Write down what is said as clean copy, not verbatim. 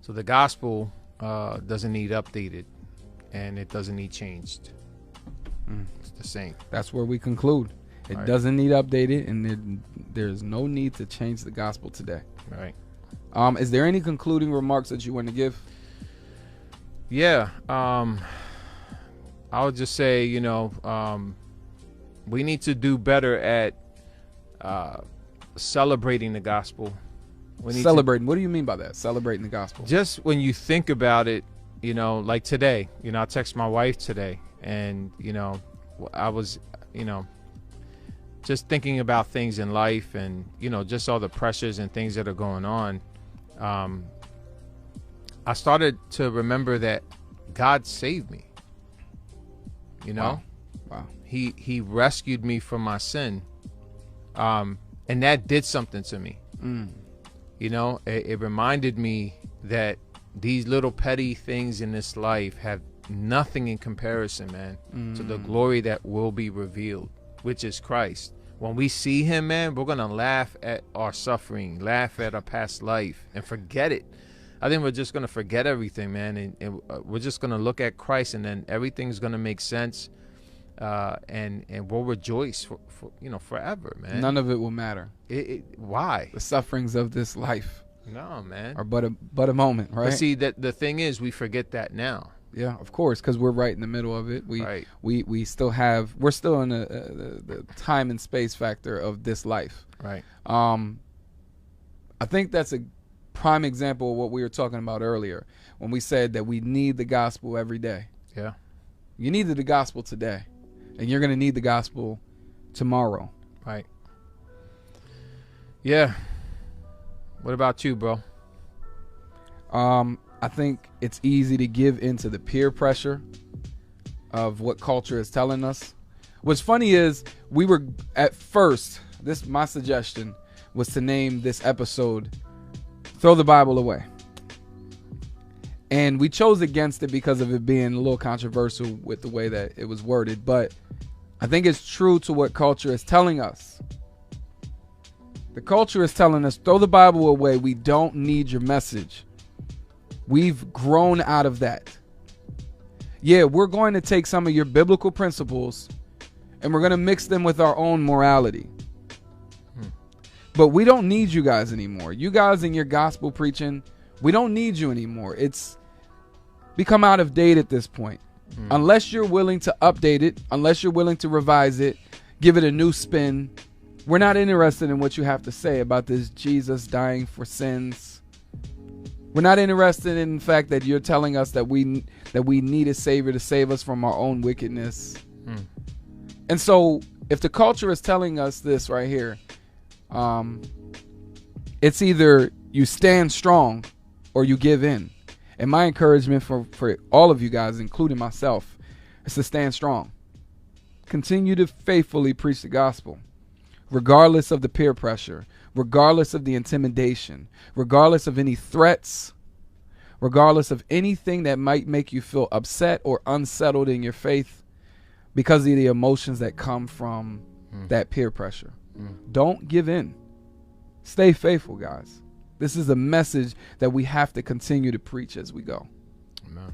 So the gospel doesn't need updated, and it doesn't need changed. It's the same. That's where we conclude. It doesn't need updated, and there's no need to change the gospel today. Right. Is there any concluding remarks that you want to give? Yeah. I would just say, we need to do better at celebrating the gospel. Celebrating. What do you mean by that? Celebrating the gospel. Just when you think about it, like today, I text my wife today, and, I was, just thinking about things in life and, just all the pressures and things that are going on. I started to remember that God saved me. Wow. He rescued me from my sin. And that did something to me. It reminded me that these little petty things in this life have nothing in comparison, man, to the glory that will be revealed, which is Christ. When we see him, man, we're going to laugh at our suffering, laugh at our past life, and forget it. I think we're just going to forget everything, man, and we're just going to look at Christ, and then everything's going to make sense, and we'll rejoice for forever, man. None of it will matter. Why? The sufferings of this life, no, man, are but a moment, right? But see, that the thing is, we forget that now. Yeah, of course, because we're right in the middle of it. We're still in the time and space factor of this life. Right. I think that's a prime example of what we were talking about earlier when we said that we need the gospel every day. Yeah. You needed the gospel today, and you're going to need the gospel tomorrow. Right. Yeah. What about you, bro? I think it's easy to give into the peer pressure of what culture is telling us. What's funny is we were at first, my suggestion was to name this episode Throw the Bible Away. And we chose against it because of it being a little controversial with the way that it was worded. But I think it's true to what culture is telling us. The culture is telling us, throw the Bible away. We don't need your message. We've grown out of that. Yeah, we're going to take some of your biblical principles and we're going to mix them with our own morality. But we don't need you guys anymore. You guys in your gospel preaching, we don't need you anymore. It's become out of date at this point. Unless you're willing to update it, unless you're willing to revise it, give it a new spin, we're not interested in what you have to say about this Jesus dying for sins. We're not interested in the fact that you're telling us that we need a savior to save us from our own wickedness. And so if the culture is telling us this right here, it's either you stand strong or you give in. And my encouragement for all of you guys, including myself, is to stand strong. Continue to faithfully preach the gospel, regardless of the peer pressure, regardless of the intimidation, regardless of any threats, regardless of anything that might make you feel upset or unsettled in your faith because of the emotions that come from that peer pressure. Don't give in. Stay faithful, guys. This is a message that we have to continue to preach as we go. Amen.